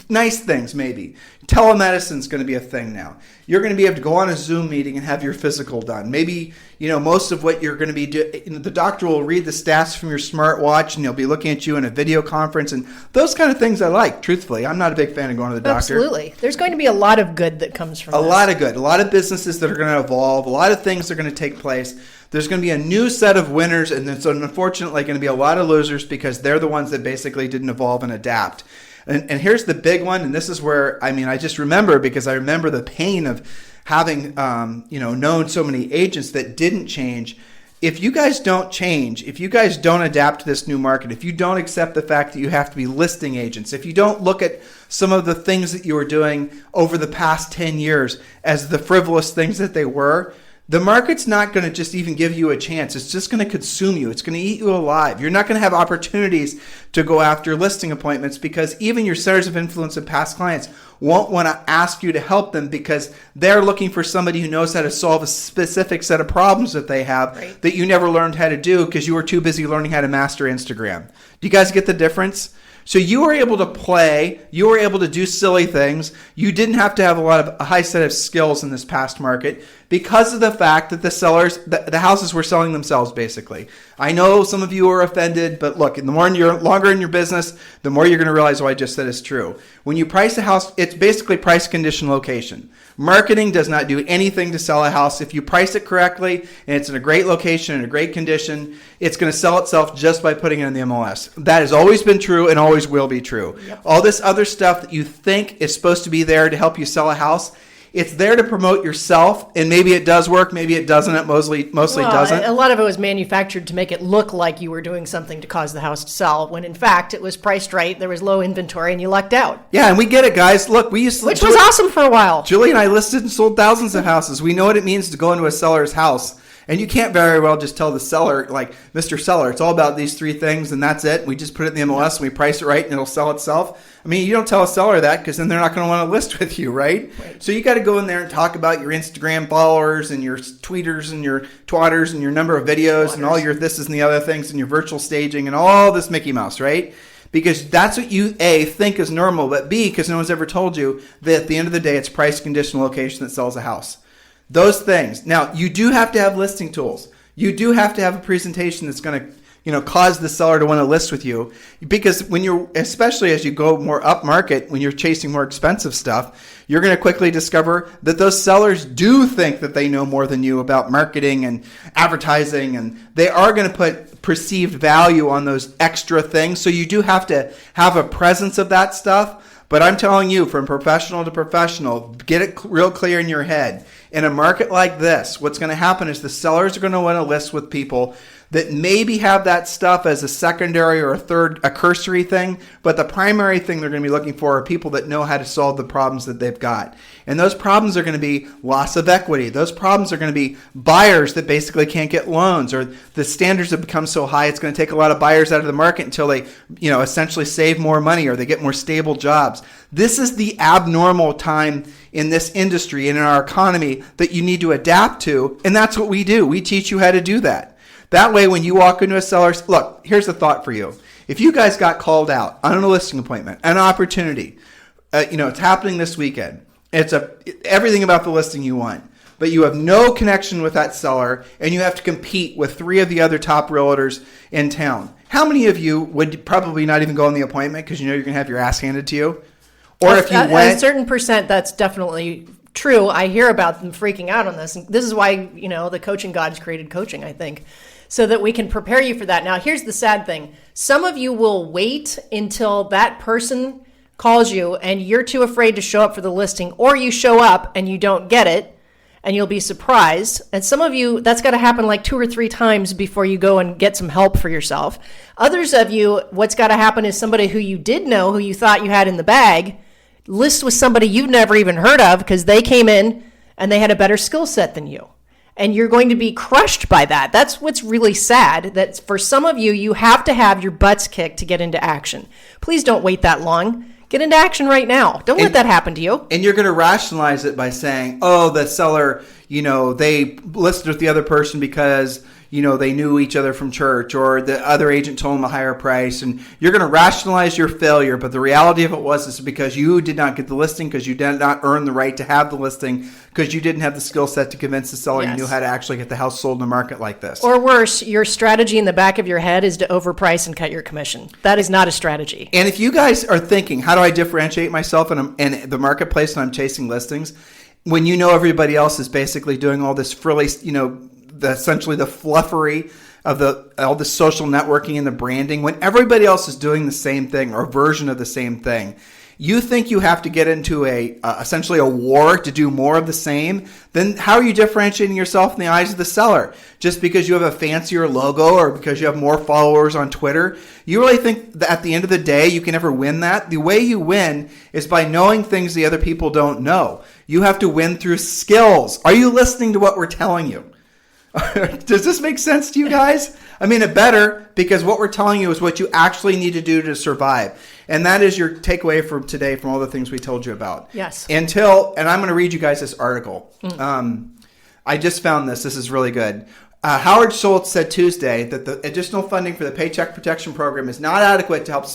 nice things maybe. Telemedicine's going to be a thing now. You're going to be able to go on a Zoom meeting and have your physical done. Maybe, most of what you're going to be doing, the doctor will read the stats from your smartwatch and he'll be looking at you in a video conference, and those kind of things I like, truthfully. I'm not a big fan of going to the doctor. Absolutely. There's going to be a lot of good that comes from this. A lot of good. A lot of businesses that are going to evolve. A lot of things that are going to take place. There's going to be a new set of winners, and there's unfortunately going to be a lot of losers because they're the ones that basically didn't evolve and adapt. And here's the big one, and this is where, I just remember because I remember the pain of having, known so many agents that didn't change. If you guys don't change, if you guys don't adapt to this new market, if you don't accept the fact that you have to be listing agents, if you don't look at some of the things that you were doing over the past 10 years as the frivolous things that they were, the market's not going to just even give you a chance. It's just going to consume you. It's going to eat you alive. You're not going to have opportunities to go after listing appointments because even your centers of influence and past clients won't want to ask you to help them because they're looking for somebody who knows how to solve a specific set of problems that they have that you never learned how to do because you were too busy learning how to master Instagram. Do you guys get the difference? So you were able to play, you were able to do silly things. You didn't have to have a high set of skills in this past market because of the fact that the sellers, the houses were selling themselves basically. I know some of you are offended, but look, the more you're longer in your business, the more you're going to realize what I just said is true. When you price a house, it's basically price, condition, location. Marketing does not do anything to sell a house. If you price it correctly and it's in a great location and a great condition, it's going to sell itself just by putting it in the MLS. That has always been true and always will be true. Yep. All this other stuff that you think is supposed to be there to help you sell a house, it's there to promote yourself, and maybe it does work, maybe it doesn't. It mostly doesn't. A lot of it was manufactured to make it look like you were doing something to cause the house to sell, when in fact it was priced right, there was low inventory, and you lucked out. Yeah, and we get it, guys. Look, we used to... Which was awesome for a while. Julie and I listed and sold thousands of houses. We know what it means to go into a seller's house And you can't very well just tell the seller, like, Mr. Seller, it's all about these 3 things and that's it. We just put it in the MLS and we price it right and it'll sell itself. I mean, you don't tell a seller that because then they're not going to want to list with you, right? So you got to go in there and talk about your Instagram followers and your tweeters and your twatters and your number of videos and all your thises and the other things and your virtual staging and all this Mickey Mouse, right? Because that's what you, A, think is normal, but B, because no one's ever told you that at the end of the day, it's price, condition, location that sells a house. Those things. Now, you do have to have listing tools. You do have to have a presentation that's going to, cause the seller to want to list with you. Because when you're, especially as you go more up market, when you're chasing more expensive stuff, you're going to quickly discover that those sellers do think that they know more than you about marketing and advertising, and they are going to put perceived value on those extra things. So you do have to have a presence of that stuff. But I'm telling you, from professional to professional, get it real clear in your head. In a market like this, what's going to happen is the sellers are going to want to list with people that maybe have that stuff as a secondary or a cursory thing, but the primary thing they're going to be looking for are people that know how to solve the problems that they've got. And those problems are going to be loss of equity. Those problems are going to be buyers that basically can't get loans, or the standards have become so high it's going to take a lot of buyers out of the market until they, essentially save more money or they get more stable jobs. This is the abnormal time in this industry and in our economy that you need to adapt to, and that's what we do. We teach you how to do that. That way, when you walk into a seller's, look, here's a thought for you. If you guys got called out on a listing appointment, an opportunity, it's happening this weekend. It's everything about the listing you want, but you have no connection with that seller, and you have to compete with 3 of the other top realtors in town. How many of you would probably not even go on the appointment because you're going to have your ass handed to you? Or if you went, a certain percent, that's definitely true. I hear about them freaking out on this. And this is why, the coaching gods created coaching, I think, so that we can prepare you for that. Now, here's the sad thing. Some of you will wait until that person calls you and you're too afraid to show up for the listing, or you show up and you don't get it and you'll be surprised. And some of you, that's got to happen like 2 or 3 times before you go and get some help for yourself. Others of you, what's got to happen is somebody who you did know, who you thought you had in the bag, list with somebody you've never even heard of because they came in and they had a better skill set than you. And you're going to be crushed by that. That's what's really sad, that for some of you, you have to have your butts kicked to get into action. Please don't wait that long. Get into action right now. Don't let that happen to you. And you're going to rationalize it by saying, oh, the seller, they listed with the other person because, they knew each other from church, or the other agent told them a higher price. And you're going to rationalize your failure. But the reality of it is because you did not get the listing, because you did not earn the right to have the listing, because you didn't have the skill set to convince the seller you knew how to actually get the house sold in a market like this. Or worse, your strategy in the back of your head is to overprice and cut your commission. That is not a strategy. And if you guys are thinking, how do I differentiate myself in the marketplace when I'm chasing listings, when everybody else is basically doing all this frilly, essentially the fluffery of all the social networking and the branding, when everybody else is doing the same thing or a version of the same thing, you think you have to get into essentially a war to do more of the same, then how are you differentiating yourself in the eyes of the seller? Just because you have a fancier logo or because you have more followers on Twitter? You really think that at the end of the day you can ever win that? The way you win is by knowing things the other people don't know. You have to win through skills. Are you listening to what we're telling you? Does this make sense to you guys? I mean, it better, because what we're telling you is what you actually need to do to survive. And that is your takeaway from today from all the things we told you about. Yes. And I'm going to read you guys this article. I just found this. This is really good. Howard Schultz said Tuesday that the additional funding for the Paycheck Protection Program is not adequate to help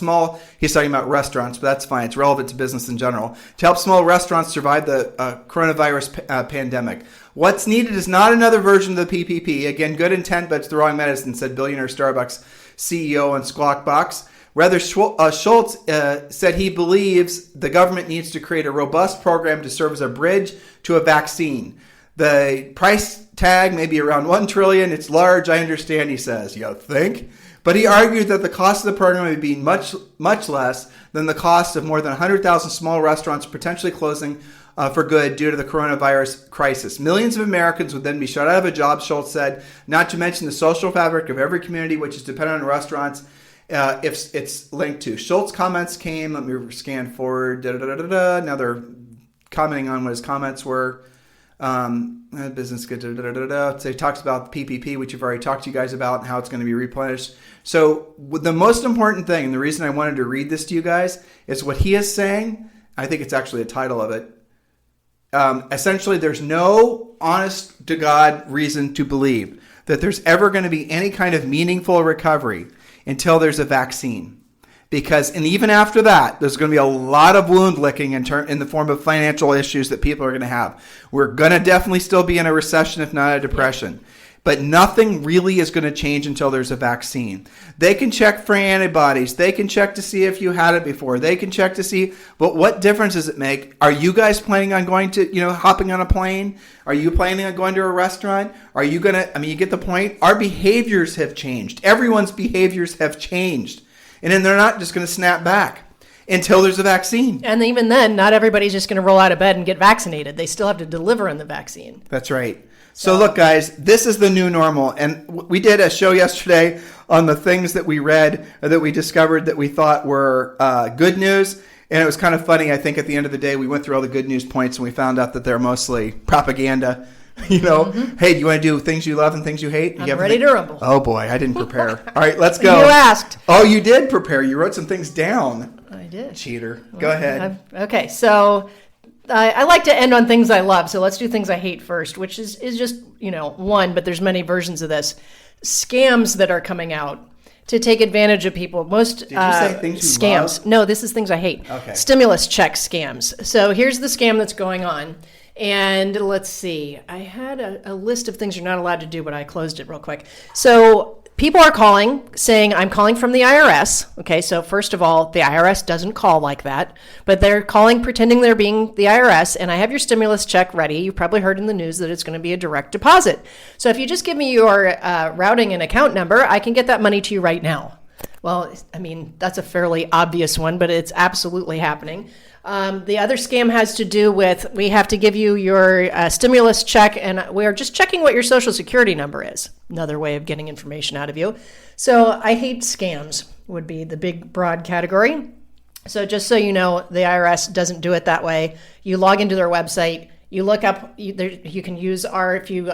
he's talking about restaurants, but that's fine. It's relevant to business in general, to help small restaurants survive the coronavirus pandemic. What's needed is not another version of the PPP. Again, good intent, but it's the wrong medicine, said billionaire Starbucks CEO on Squawk Box. Rather, Schultz said he believes the government needs to create a robust program to serve as a bridge to a vaccine. The price tag may be around $1 trillion. It's large, I understand, he says. You think? But he argued that the cost of the program would be much, much less than the cost of more than 100,000 small restaurants potentially closing for good due to the coronavirus crisis. Millions of Americans would then be shut out of a job, Schultz said, not to mention the social fabric of every community which is dependent on restaurants if it's linked to. Schultz comments came, let me scan forward, Now they're commenting on what his comments were. Business good. So he talks about PPP, which you've already talked to you guys about, and how it's going to be replenished. So the most important thing, and the reason I wanted to read this to you guys, is what he is saying. I think it's actually the title of it. Essentially, there's no honest to God reason to believe that there's ever going to be any kind of meaningful recovery until there's a vaccine. Because, and even after that, there's going to be a lot of wound licking in the form of financial issues that people are going to have. We're going to definitely still be in a recession, if not a depression. But nothing really is going to change until there's a vaccine. They can check for antibodies. They can check to see if you had it before. They can check to see, but what difference does it make? Are you guys planning on going to, hopping on a plane? Are you planning on going to a restaurant? Are you going to, you get the point? Our behaviors have changed. Everyone's behaviors have changed. And then they're not just going to snap back until there's a vaccine. And even then, not everybody's just going to roll out of bed and get vaccinated. They still have to deliver on the vaccine. That's right. So look, guys, this is the new normal. And we did a show yesterday on the things that we read, that we discovered that we thought were good news. And it was kind of funny. I think at the end of the day, we went through all the good news points and we found out that they're mostly propaganda. Hey, do you want to do things you love and things you hate? I'm ready to rumble. Oh, boy, I didn't prepare. All right, let's go. You asked. Oh, you did prepare. You wrote some things down. I did. Cheater. Go ahead. Okay, so I like to end on things I love. So let's do things I hate first, which is just, one, but there's many versions of this. Scams that are coming out to take advantage of people. Most Did you say things you scams. love? No, this is things I hate. Okay. Stimulus check scams. So here's the scam that's going on. And let's see, I had a list of things you're not allowed to do, but I closed it real quick. So people are calling saying, I'm calling from the IRS. Okay, so first of all, the IRS doesn't call like that, but they're calling pretending they're being the IRS, and I have your stimulus check ready. You've probably heard in the news that it's going to be a direct deposit. So if you just give me your routing and account number, I can get that money to you right now. Well, that's a fairly obvious one, but it's absolutely happening. The other scam has to do with, we have to give you your stimulus check, and we are just checking what your social security number is. Another way of getting information out of you. So I hate scams would be the big broad category. So just so you know, the IRS doesn't do it that way. You log into their website, you look up, you can use if you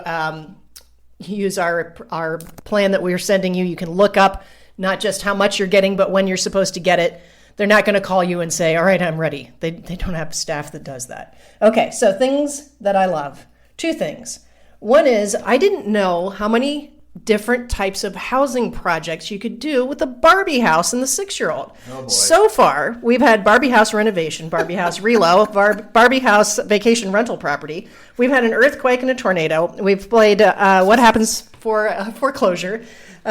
use our plan that we're sending you, you can look up not just how much you're getting, but when you're supposed to get it. They're not going to call you and say, all right, I'm ready. They don't have staff that does that. Okay, so things that I love. Two things. One is I didn't know how many different types of housing projects you could do with a Barbie house and the 6-year-old. Oh boy. So far, we've had Barbie house renovation, Barbie house relo, Barbie house vacation rental property. We've had an earthquake and a tornado. We've played What Happens for Foreclosure.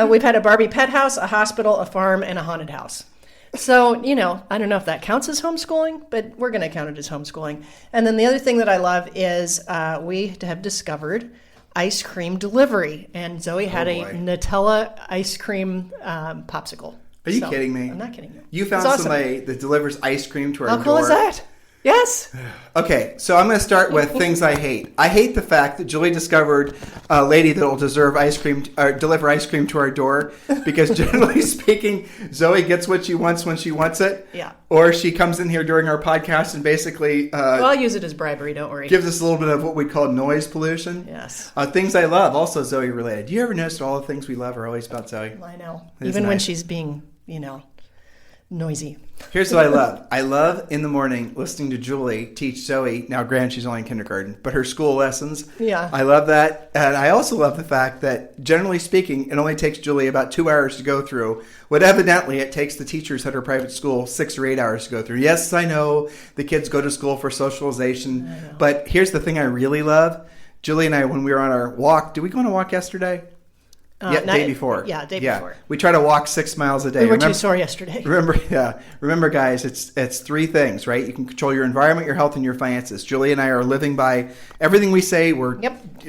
We've had a Barbie pet house, a hospital, a farm, and a haunted house. So, I don't know if that counts as homeschooling, but we're going to count it as homeschooling. And then the other thing that I love is we have discovered ice cream delivery. And Zoe had a Nutella ice cream popsicle. Are you kidding me? I'm not kidding you. You found somebody that delivers ice cream to our door. How cool is that? Yes. Okay, so I'm going to start with things I hate. I hate the fact that Julie discovered a lady that will deliver ice cream to our door, because generally speaking, Zoe gets what she wants when she wants it. Yeah. Or she comes in here during our podcast and basically well, I'll use it as bribery, don't worry. Gives us a little bit of what we call noise pollution. Yes. Things I love, also Zoe related. Do you ever notice all the things we love are always about Zoe? I know. Even when she's being, noisy. Here's what I love. I love in the morning listening to Julie teach Zoe. Now, granted, she's only in kindergarten, but her school lessons. Yeah. I love that. And I also love the fact that, generally speaking, it only takes Julie about 2 hours to go through what evidently it takes the teachers at her private school 6 or 8 hours to go through. Yes, I know the kids go to school for socialization. But here's the thing I really love. Julie and I, when we were on our walk, did we go on a walk yesterday? Day before. Yeah, day before. We try to walk 6 miles a day. We were too sore yesterday. Remember, guys, it's three things, right? You can control your environment, your health, and your finances. Julie and I are living by everything we say. We're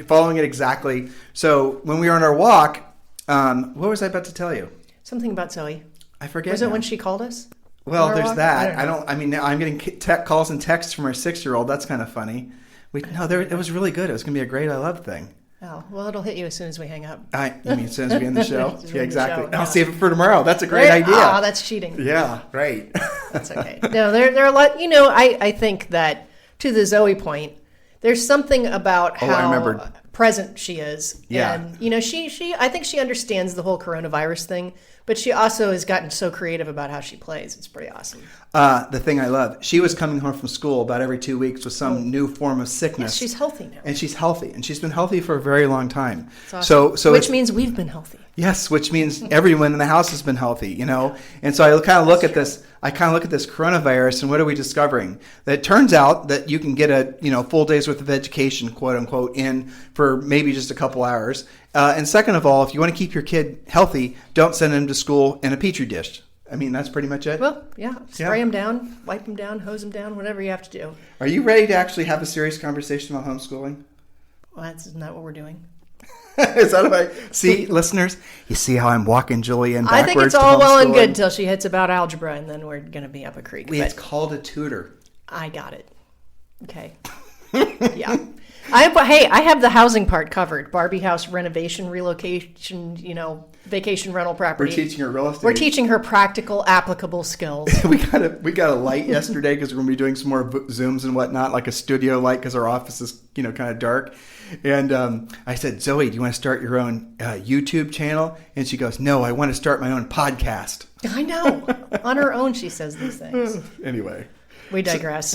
following it exactly. So when we were on our walk, what was I about to tell you? Something about Zoe. I forget. Was it when she called us? Well, there's that. I'm getting calls and texts from our 6-year-old. That's kind of funny. It was really good. It was going to be a great I love thing. Oh, well, it'll hit you as soon as we hang up. You mean as soon as we end the show? Yeah, exactly. I'll save it for tomorrow. That's a great idea. Oh, that's cheating. Yeah, right. That's okay. No, there are a lot, I think that to the Zoe point, There's something about I how remember. present she is. Yeah. And, you know, I think she understands the whole coronavirus thing, but she also has gotten so creative about how she plays. It's pretty awesome. The thing I love, she was coming home from school about every 2 weeks with some new form of sickness. Yes, she's healthy now. And she's healthy. And she's been healthy for a very long time. It's awesome. So which means we've been healthy. Yes, which means everyone in the house has been healthy, you know? And so I kind of look at this coronavirus, and what are we discovering? That it turns out that you can get a, full day's worth of education, quote unquote, in for maybe just a couple hours. And second of all, if you want to keep your kid healthy, don't send him to school in a petri dish. I mean, that's pretty much it. Well, yeah. Spray them down, wipe them down, hose them down, whatever you have to do. Are you ready to actually have a serious conversation about homeschooling? Well, that's not what we're doing. Is that what see, listeners? You see how I'm walking Julie in backwards? I think it's all well and good until she hits about algebra, and then we're going to be up a creek. It's called a tutor. I got it. Okay. Yeah. I have the housing part covered. Barbie house renovation, relocation, vacation rental property. We're teaching her real estate. We're teaching her practical, applicable skills. we got a light yesterday because we're going to be doing some more Zooms and whatnot, like a studio light because our office is, kind of dark. And I said, Zoe, do you want to start your own YouTube channel? And she goes, no, I want to start my own podcast. I know. On her own, she says these things. Anyway. We digress.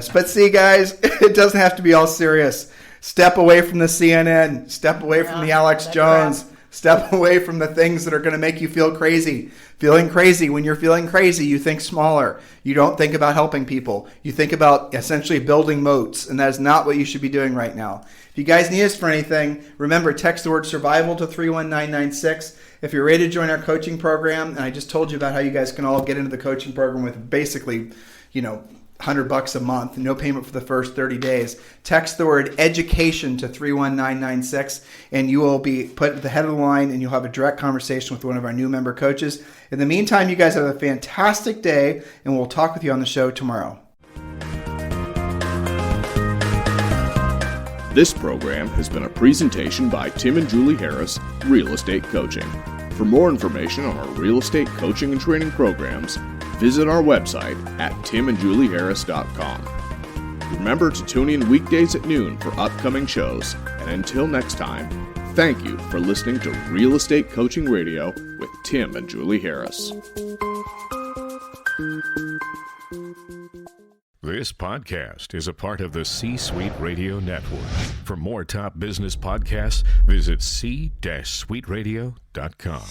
But see, guys, it doesn't have to be all serious. Step away from the CNN. Step away from the Alex Jones. Step away from the things that are going to make you feel crazy. Feeling crazy. When you're feeling crazy, you think smaller. You don't think about helping people. You think about essentially building moats, and that is not what you should be doing right now. If you guys need us for anything, remember, text the word survival to 31996. If you're ready to join our coaching program, and I just told you about how you guys can all get into the coaching program with basically, $100 a month, no payment for the first 30 days. Text the word education to 31996, and you will be put at the head of the line, and you'll have a direct conversation with one of our new member coaches. In the meantime, you guys have a fantastic day, and we'll talk with you on the show tomorrow. This program has been a presentation by Tim and Julie Harris, Real Estate Coaching. For more information on our real estate coaching and training programs, visit our website at timandjulieharris.com. Remember to tune in weekdays at noon for upcoming shows. And until next time, thank you for listening to Real Estate Coaching Radio with Tim and Julie Harris. This podcast is a part of the C-Suite Radio Network. For more top business podcasts, visit c-suiteradio.com.